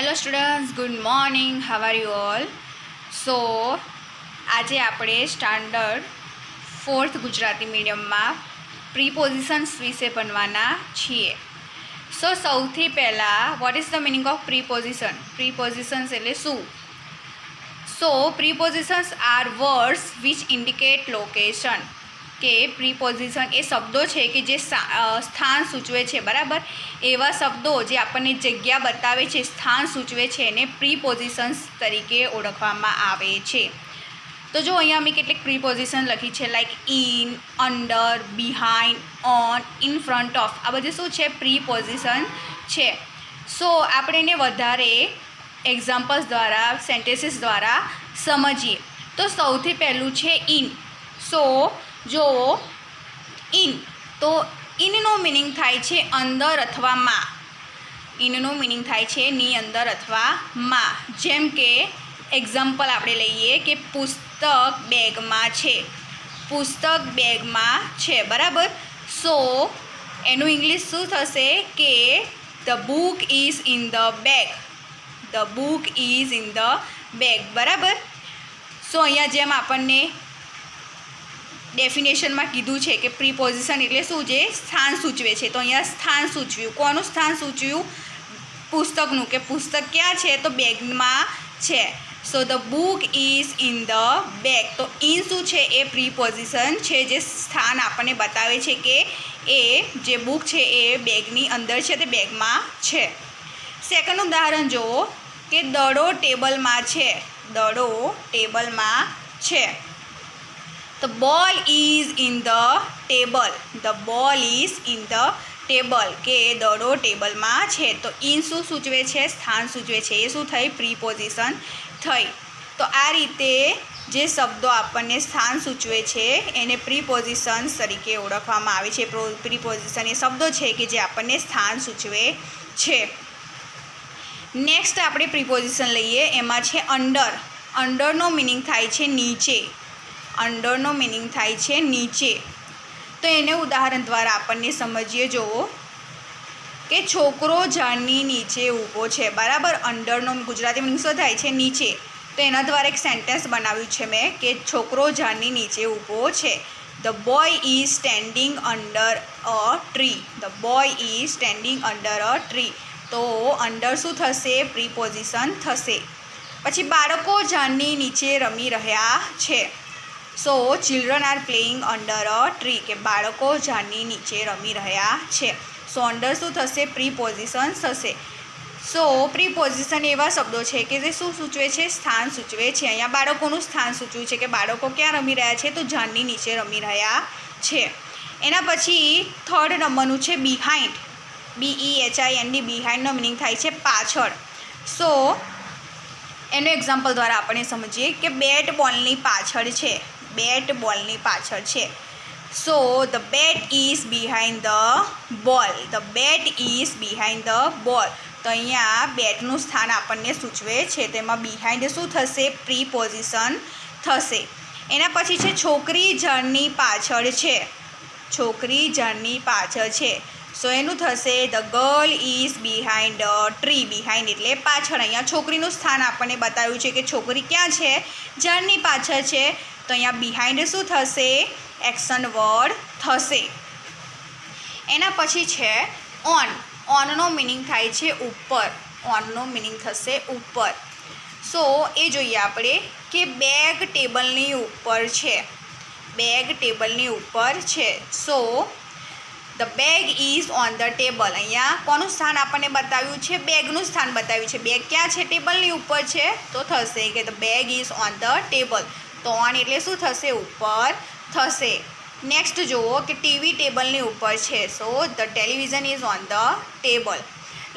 Hello students, good morning. How are you all? So આજે આપણે standard 4th Gujarati મીડિયમમાં પ્રીપોઝિશન્સ વિશે ભણવાના છીએ. સો સૌથી પહેલાં what is the meaning of preposition? Prepositions એટલે શું? So prepositions are words which indicate location. કે પ્રીપોઝિશન એ શબ્દો છે કે જે સ્થાન સૂચવે છે, બરાબર? એવા શબ્દો જે આપણને જગ્યા બતાવે છે, સ્થાન સૂચવે છે, એને પ્રીપોઝિશન્સ તરીકે ઓળખવામાં આવે છે. તો જો અહીંયા મેં કેટલીક પ્રીપોઝિશન લખી છે, like in, under, behind, on, in front of. આ બધી શું છે? પ્રીપોઝિશન છે. સો આપણે એને વધારે એક્ઝામ્પલ્સ દ્વારા, સેન્ટેન્સીસ દ્વારા સમજીએ. તો સૌથી પહેલું છે ઇન. સો જો ઇન, તો ઇનનો મિનિંગ થાય છે અંદર અથવા માં. ઇનનો મિનિંગ થાય છે ની અંદર અથવા માં. જેમ કે એક્ઝામ્પલ આપણે લઈએ કે પુસ્તક બેગમાં છે. પુસ્તક બેગમાં છે, બરાબર? સો એનું ઇંગ્લિશ શું થશે કે the book is in the bag. The book is in the bag, બરાબર? સો અહીંયા જેમ આપણને ડેફિનેશનમાં કીધું છે કે પ્રીપોઝિશન એટલે શું? જે સ્થાન સૂચવે છે. તો અહીંયા સ્થાન સૂચવ્યું. કોનું સ્થાન સૂચવ્યું? પુસ્તકનું. કે પુસ્તક ક્યાં છે? તો બેગમાં છે. So the book is in the bag. તો ઇન શું છે? એ પ્રીપોઝિશન છે જે સ્થાન આપણને બતાવે છે કે એ જે બુક છે એ બેગની અંદર છે, તે બેગમાં છે. સેકન્ડ ઉદાહરણ જુઓ કે દડો ટેબલમાં છે. દડો ટેબલમાં છે. The ball is in the table. The ball is in the table. કે દડો ટેબલમાં છે. તો ઇન શું સૂચવે છે? સ્થાન સૂચવે છે. એ શું થઈ? પ્રીપોઝિશન થઈ. તો આ રીતે જે શબ્દો આપણને સ્થાન સૂચવે છે એને પ્રીપોઝિશન તરીકે ઓળખવામાં આવે છે. પ્રીપોઝિશન એ શબ્દો છે કે જે આપણને સ્થાન સૂચવે છે. નેક્સ્ટ આપણે પ્રીપોઝિશન લઈએ. એમાં છે અંડર. અંડરનો મિનિંગ થાય છે નીચે. અંડરનો મિનિંગ થાય છે નીચે. તો એને ઉદાહરણ દ્વારા આપણને સમજીએ. જુઓ કે છોકરો ઝાડની નીચે ઊભો છે, બરાબર? અંડરનો ગુજરાતી મિનિંગ શું થાય છે? નીચે. તો એના દ્વારા એક સેન્ટેન્સ બનાવ્યું છે મેં કે છોકરો ઝાડની નીચે ઊભો છે. The boy is standing under a tree. The boy is standing under a tree. તો અંડર શું થશે? પ્રીપોઝિશન થશે. પછી બાળકો ઝાડની નીચે રમી રહ્યા છે. So children are playing under a tree. કે બાળકો ઝાડની નીચે રમી રહ્યા છે. સો અંડર શું થશે? પ્રીપોઝિશન થશે. સો પ્રીપોઝિશન એવા શબ્દો છે કે જે શું સૂચવે છે? સ્થાન સૂચવે છે. અહીંયા બાળકોનું સ્થાન સૂચવ્યું છે કે બાળકો ક્યાં રમી રહ્યા છે? તો ઝાડની નીચે રમી રહ્યા છે. એના પછી થર્ડ નંબરનું છે બિહાઇન્ડ. BEHIND. બિહાઇન્ડનો મિનિંગ થાય છે પાછળ. સો એનું એક્ઝામ્પલ દ્વારા આપણે સમજીએ કે બેટ બોલની પાછળ છે. બેટ બોલની પાછળ છે. So the bat is behind the ball. The bat is behind the ball. તો અહીંયા બેટનું સ્થાન આપણને સૂચવે છે. તેમાં બિહાઇન્ડ શું થશે? પ્રીપોઝિશન થશે. એના પછી છે છોકરી ઝાડની પાછળ છે. છોકરી ઝાડની પાછળ છે. સો એનું થશે the girl is behind a tree. Behind એટલે પાછળ. અહીંયા છોકરીનું સ્થાન આપણને બતાવ્યું છે કે છોકરી ક્યાં છે? ઝાડની પાછળ છે. તો અહીંયા બિહાઇન્ડ શું થશે? એક્શન વર્ડ થશે. એના પછી છે ઓન. ઓનનો મિનિંગ થાય છે ઉપર. ઓનનો મિનિંગ થશે ઉપર. સો એ જોઈએ આપણે કે બેગ ટેબલની ઉપર છે. બેગ ટેબલની ઉપર છે. So the bag is on the table. અહીંયા કોનું સ્થાન આપણને બતાવ્યું છે? બેગનું સ્થાન બતાવ્યું છે. બેગ ક્યાં છે? ટેબલની ઉપર છે. તો થશે કે the bag is on the table. તો ઓન એટલે શું થશે? ઉપર થશે. નેક્સ્ટ જુઓ કે ટીવી ટેબલની ઉપર છે. So the television is on the table.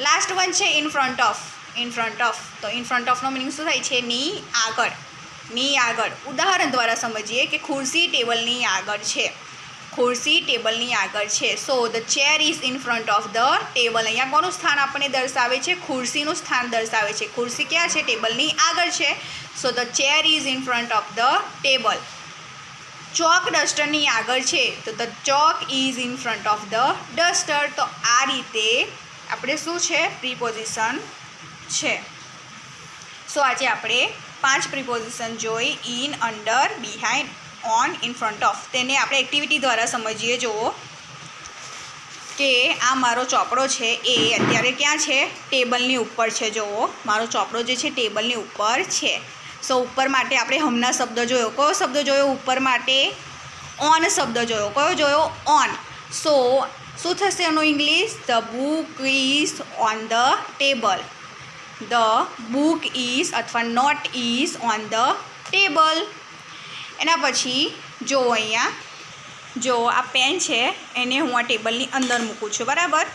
Last one છે in front of. In front of. તો ઇન ફ્રન્ટ ઓફનો મિનિંગ શું થાય છે? ની આગળ. ની આગળ. ઉદાહરણ દ્વારા સમજીએ કે ખુરશી ટેબલની આગળ છે. ખુરશી ટેબલની આગળ છે. So the chair is in front of the table. અહીંયા કોનું સ્થાન આપણને દર્શાવે છે? ખુરશીનું સ્થાન દર્શાવે છે. ખુરશી ક્યાં છે? ટેબલની આગળ છે. So the chair is in front of the table. Chalk ડસ્ટરની આગળ છે. તો the chalk is in front of the duster. તો આ રીતે આપણે શું છે? પ્રીપોઝિશન છે. સો આજે આપણે 5 પ્રિપોઝિશન જોઈ, in, under, behind, on, in front of. તેને આપણે એક્ટિવિટી દ્વારા સમજીએ. જુઓ કે આ મારો ચોપડો છે એ અત્યારે ક્યાં છે? ટેબલની ઉપર છે. જુઓ મારો ચોપડો જે છે ટેબલની ઉપર છે. સો ઉપર માટે આપણે હમણાં શબ્દ જોયો. કયો શબ્દ જોયો ઉપર માટે? ઓન શબ્દ જોયો. કયો જોયો? ઓન. સો શું થશે એનું English? The book is on the table. The book is અથવા note is on the table. એના પછી જો અહીંયા જો આ પેન છે એને હું આ ટેબલની અંદર મૂકું છું, બરાબર.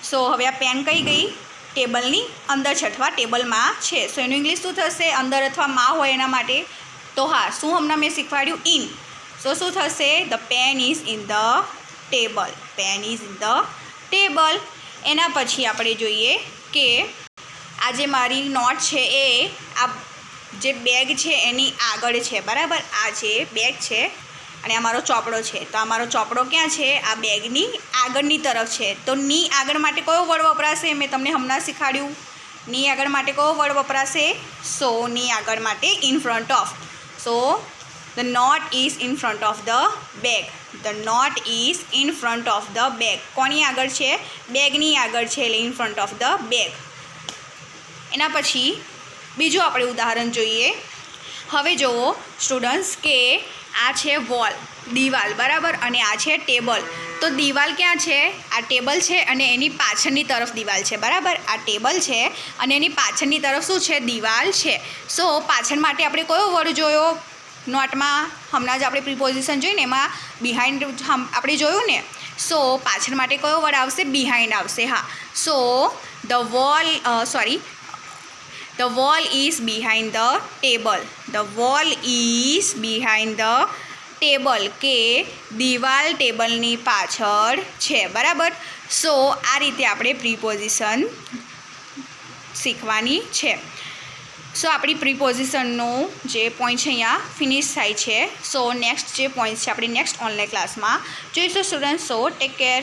સો હવે આ પેન કઈ ગઈ? ટેબલની અંદર છે અથવા ટેબલમાં છે. સો એનું ઇંગ્લિશ શું થશે? અંદર અથવા માં હોય એના માટે તો હા, શું હમણાં મેં શીખવાડ્યું? ઇન. સો શું થશે? The pen is in the table. Pen is in the table. એના પછી આપણે જોઈએ કે આ જે મારી નોટ છે એ આ જે બેગ છે એની આગળ છે, બરાબર. આ જે બેગ છે અને આ મારો ચોપડો છે. તો આ મારો ચોપડો ક્યાં છે? આ બેગની આગળની તરફ છે. તો ની આગળ માટે કયો વર્ડ વપરાશે? મેં તમને હમણાં શીખવાડ્યું. ની આગળ માટે કયો વર્ડ વપરાશે? સો ની આગળ માટે in front of. So the note is in front of the bag. The note is in front of the bag. કોની આગળ છે? બેગની આગળ છે, એટલે in front of the bag. એના પછી બીજું આપણે ઉદાહરણ જોઈએ. હવે જુઓ સ્ટુડન્ટ્સ કે આ છે વોલ, દિવાલ, બરાબર, અને આ છે ટેબલ. તો દિવાલ ક્યાં છે? આ ટેબલ છે અને એની પાછળની તરફ દિવાલ છે, બરાબર. આ ટેબલ છે અને એની પાછળની તરફ શું છે? દિવાલ છે. સો પાછળ માટે આપણે કયો વર્ડ જોયો નોટમાં? હમણાં જ આપણે પ્રિપોઝિશન જોઈને એમાં બિહાઇન્ડ આપણે જોયું ને. સો પાછળ માટે કયો વર્ડ આવશે? બિહાઇન્ડ આવશે. હા. સો The wall is behind the table. The wall is behind the table. કે દિવાલ ટેબલની પાછળ છે, બરાબર. સો આ રીતે આપણે પ્રિપોઝિશન શીખવાની છે. સો આપણી પ્રિપોઝિશનનો જે પોઈન્ટ છે અહીંયા ફિનિશ થાય છે. સો નેક્સ્ટ જે પોઈન્ટ છે આપણે નેક્સ્ટ ઓનલાઈન ક્લાસમાં જોઈશું સ્ટુડન્ટ. સો ટેક કેર.